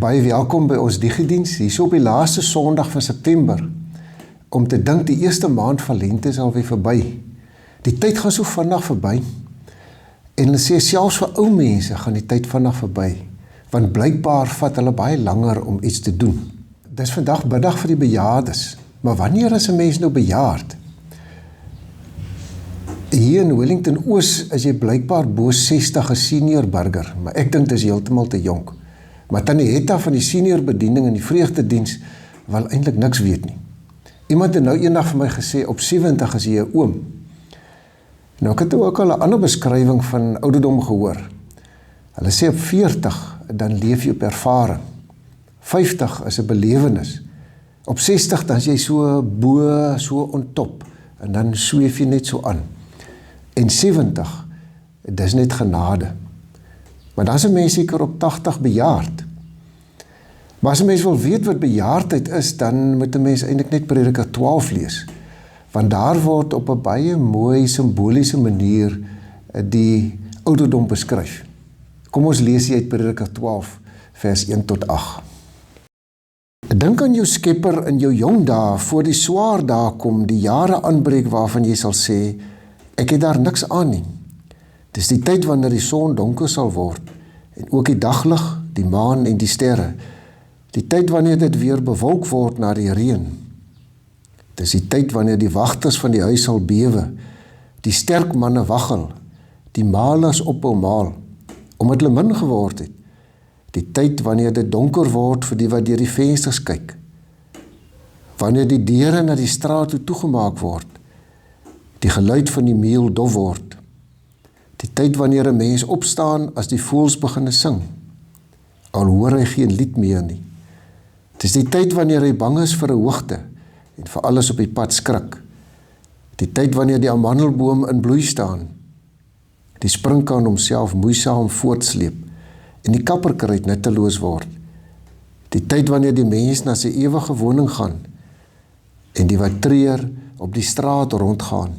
Baie welkom by ons digiediens, hier so op die laaste Sondag van September, om te dink die eerste maand van lente is alweer verby. Die tyd gaan so vinnig verby, en hulle sê selfs vir ou mense gaan die tyd vinnig verby, want blykbaar vat hulle baie langer om iets te doen. Dis vandag biddag vir die bejaardes, maar wanneer is 'n mens nou bejaard? Hier in Wellington Oos is jy blykbaar bo 60 'n senior burger, maar ek dink dis heeltemal te jonk. Maar Tannie Hetta van die senior bediening in die vreugdediens wil eintlik niks weet nie. Iemand het nou eendag vir my gesê, op 70 is jy 'n oom. Nou ek het ook al 'n ander beskrywing van ouderdom gehoor. Hulle sê op 40, dan leef jy op ervaring. 50 is 'n belewenis. Op 60 dan is jy so bo, so on top, en dan sweef jy net so aan. En 70, dis net genade. Maar dan is 'n mens seker op 80 bejaard. Maar as 'n mens wil weet wat bejaardheid is, dan moet 'n mens eintlik net Prediker 12 lees. Want daar word op 'n baie mooi simboliese manier die ouderdom beskryf. Kom ons lees hier uit Prediker 12 vers 1 tot 8. Dink aan jou Skepper in jou jong dae, voor die swaar dae kom, die jare aanbreek waarvan jy sal sê, ek het daar niks aan nie. Dis die tyd wanneer die son donker sal word, en ook die daglig, die maan en die sterre. Die tyd wanneer dit weer bewolk word na die reën. Dis die tyd wanneer die wagters van die huis sal bewe, die sterk manne waggel, die malers ophou maal, omdat hulle min geword het. Die tyd wanneer dit donker word vir die wat deur die vensters kyk. Wanneer die deure na die straat toe toegemaak word, die geluid van die meul dof word. Die tyd wanneer 'n mens opstaan as die voëls begin sing, al hoor hy geen lied meer nie. Dis die tyd wanneer hy bang is vir 'n hoogte en vir alles op die pad skrik. Die tyd wanneer die amandelboom in bloei staan, die sprinkaan homself moeisaam voortsleep en die kapperkruid nutteloos word. Die tyd wanneer die mens na sy ewige woning gaan en die wat treur op die straat rondgaan.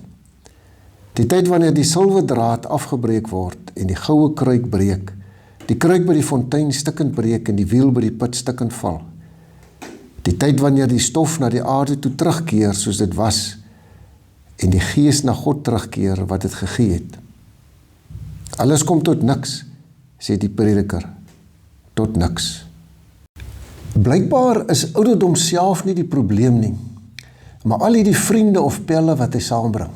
Die tyd wanneer die silwerdraad afgebreek word en die goue kruik breek, die kruik by die fontein stikkend breek en die wiel by die put stikkend val. Die tyd wanneer die stof na die aarde toe terugkeer soos dit was en die gees na God terugkeer wat dit gegee het. Alles kom tot niks, sê die prediker, tot niks. Blykbaar is ouderdom self nie die probleem nie, maar al die vriende of pelle wat hy saambring.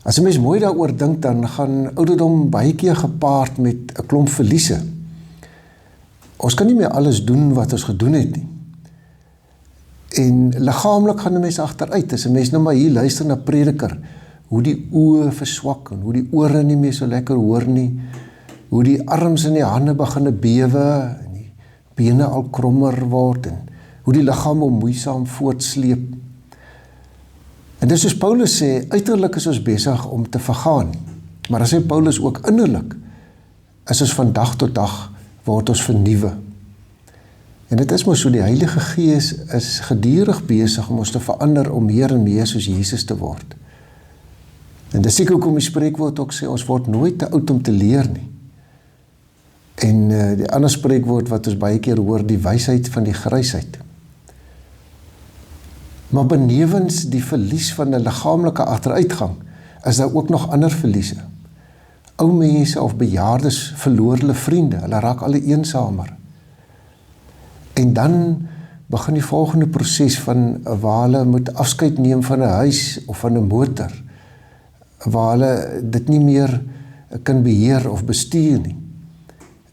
As 'n mens mooi daaroor dink, dan gaan ouderdom baie keer gepaard met 'n klomp verliese. Ons kan nie meer alles doen wat ons gedoen het nie. En liggaamlik gaan 'n mens agteruit. As 'n mens nou maar hier luister na prediker, hoe die oë verswak en hoe die ore nie meer so lekker hoor nie, hoe die arms en die hande begin bewe en die bene al krommer word en hoe die liggaam hom moeisaam voortsleep. En dis soos Paulus sê, uiterlik is ons besig om te vergaan, maar dan sê Paulus ook innerlik, is ons van dag tot dag, word ons vernuwe. En dit is maar so, die Heilige Gees is gedurig besig om ons te verander, om meer en meer soos Jesus te word. En dis seker hoekom die spreekwoord ook sê, ons word nooit te oud om te leer nie. En die ander spreekwoord wat ons baie keer hoor, die wysheid van die grysheid. Maar benewens die verlies van 'n liggaamlike agteruitgang, is daar ook nog ander verliese. Ou mense of bejaardes verloor hulle vriende, hulle raak al eensamer. En dan begin die volgende proses van waar hulle moet afskeid neem van 'n huis of van 'n motor, waar hulle dit nie meer kan beheer of bestuur nie.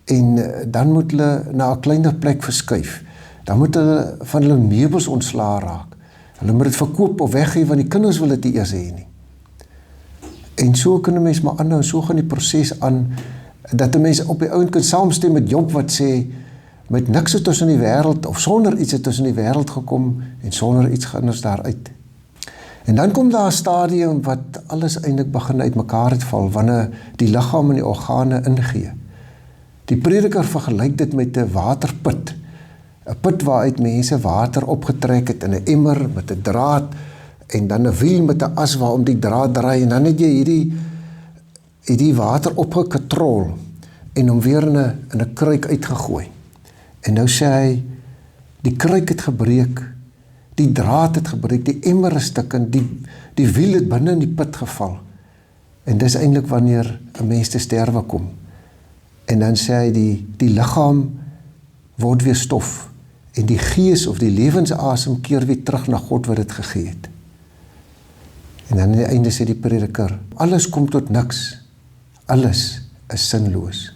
En dan moet hulle na 'n kleiner plek verskuif. Dan moet hulle van hulle meubels ontslae raak. Hulle moet dit verkoop of weggee, want die kinders wil dit nie eers hê nie. En so kan 'n mens maar aanhou, so gaan die proses aan, dat 'n mens op die ouend kan saamstem met Job wat sê, met niks het ons in die wêreld, of sonder iets het ons in die wêreld gekom, en sonder iets gaan ons daaruit. En dan kom daar 'n stadium wat alles eintlik begin uitmekaar uitval, wanneer die liggaam en die organe ingee. Die prediker vergelyk dit met 'n waterput, 'n put waaruit mense water opgetrek het in 'n emmer met 'n draad, en dan 'n wiel met 'n as waarom die draad draai, en dan het jy hierdie water opgekatrol, en hom weer in 'n kruik uitgegooi. En nou sê hy, die kruik het gebreek, die draad het gebreek, die emmer is stukkend, die wiel het binne in die put geval. En dis eintlik wanneer 'n mens te sterwe kom. En dan sê hy, die liggaam word weer stof, en die gees of die lewensasem keer weer terug na God wat dit gegee het. En dan aan die einde sê die prediker, alles kom tot niks, alles is sinloos.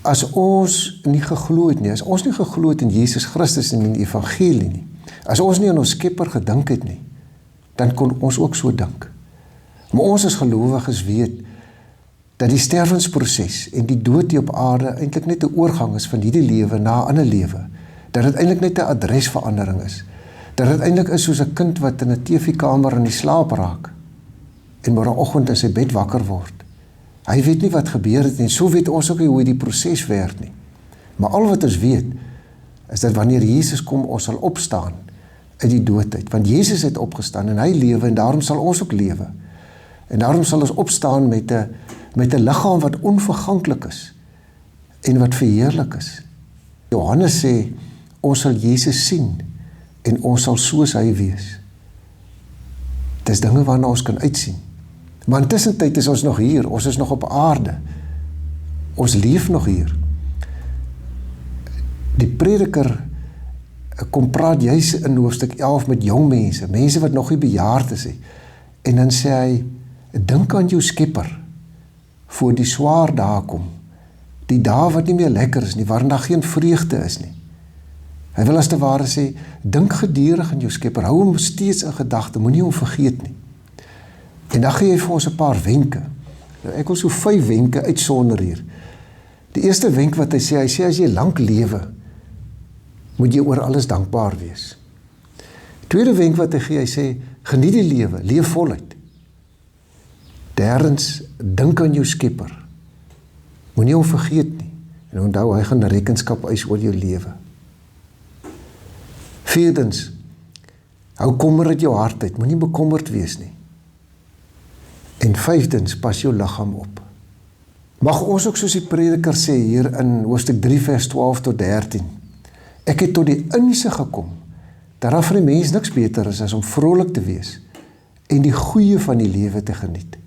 As ons nie geglo het nie, as ons nie geglo het in Jesus Christus en in die evangelie nie, as ons nie aan ons Skepper gedink het nie, dan kon ons ook so dink. Maar ons as gelowiges weet, dat die sterwensproses en die dood hier op aarde eintlik net 'n oorgang is van hierdie lewe na 'n ander lewe, dat dit eintlik net 'n adresverandering is, dat dit eintlik is soos 'n kind wat in 'n TV-kamer in die slaap raak, en môreoggend in sy bed wakker word. Hy weet nie wat gebeur het nie, so weet ons ook nie hoe die proses werk nie. Maar al wat ons weet, is dat wanneer Jesus kom, ons sal opstaan uit die doodheid, want Jesus het opgestaan en hy lewe, en daarom sal ons ook lewe. En daarom sal ons opstaan met 'n liggaam wat onverganklik is, en wat verheerlik is. Johannes sê, ons sal Jesus sien, en ons sal soos hy wees. Dis dinge waarna ons kan uitsien. Maar intussen tyd is ons nog hier, ons is nog op aarde. Ons leef nog hier. Die prediker kom praat juis in hoofstuk 11 met jong mense, mense wat nog nie bejaard is nie. En dan sê hy, dink aan jou Skepper, voor die swaar dae kom, die dae wat nie meer lekker is nie, waarin daar geen vreugde is nie. Hy wil as te ware sê, dink gedurig aan jou Skepper, hou hom steeds in gedagte, moenie hom vergeet nie. En dan gee hy vir ons 'n paar wenke. Nou, ek wil so 5 wenke uitsonder hier. Die eerste wenk wat hy sê as jy lank lewe, moet jy oor alles dankbaar wees. Tweede wenk wat hy gee, hy sê, geniet die lewe, leef voluit. Derdens, dink aan jou Skepper. Moenie hom vergeet nie. En onthou, hy gaan rekenskap eis oor jou lewe. Vierdens, hou kommer uit jou hart uit, moenie bekommerd wees nie. En vyfdens, pas jou liggaam op. Mag ons ook soos die prediker sê hier in hoofstuk 3 vers 12 tot 13. Ek het tot die insig gekom, dat daar vir die mens niks beter is as om vrolik te wees en die goeie van die lewe te geniet.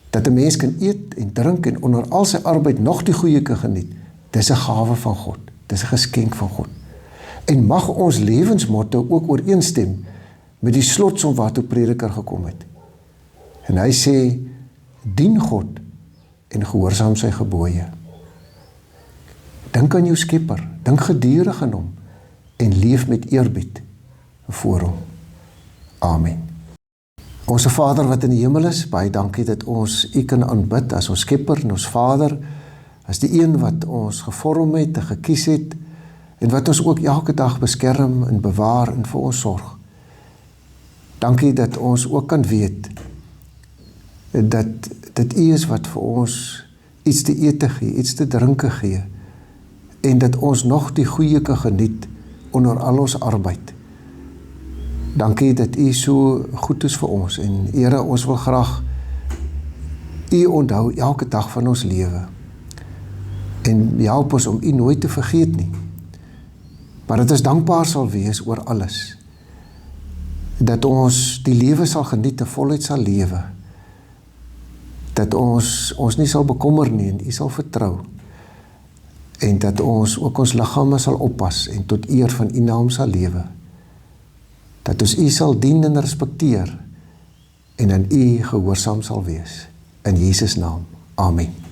Dat 'n mens kan eet en drink en onder al sy arbeid nog die goeie kan geniet, dis 'n gawe van God, dis 'n geskenk van God. En mag ons lewensmotto ook ooreenstem met die slotsom waartoe prediker gekom het. En hy sê, dien God en gehoorsaam sy gebooie. Dink aan jou Skepper, dink gedurig aan hom en leef met eerbied voor hom. Amen. Onse Vader wat in die hemel is, baie dankie dat ons U kan aanbid as ons Skepper en ons Vader, as die een wat ons gevorm het en gekies het, en wat ons ook elke dag beskerm en bewaar en vir ons sorg. Dankie dat ons ook kan weet, dat dit U is wat vir ons iets te ete gee, iets te drinke gee, en dat ons nog die goeie kan geniet onder al ons arbeid. Dankie dat U so goed is vir ons, en Here, ons wil graag U onthou elke dag van ons lewe, en help ons om U nooit te vergeet nie, maar dat ons dankbaar sal wees oor alles, dat ons die lewe sal geniet en voluit sal lewe, dat ons nie sal bekommer nie en U sal vertrou, en dat ons ook ons liggame sal oppas en tot eer van U naam sal lewe, dat ons U sal dien en respekteer en aan U gehoorsaam sal wees. In Jesus naam, amen.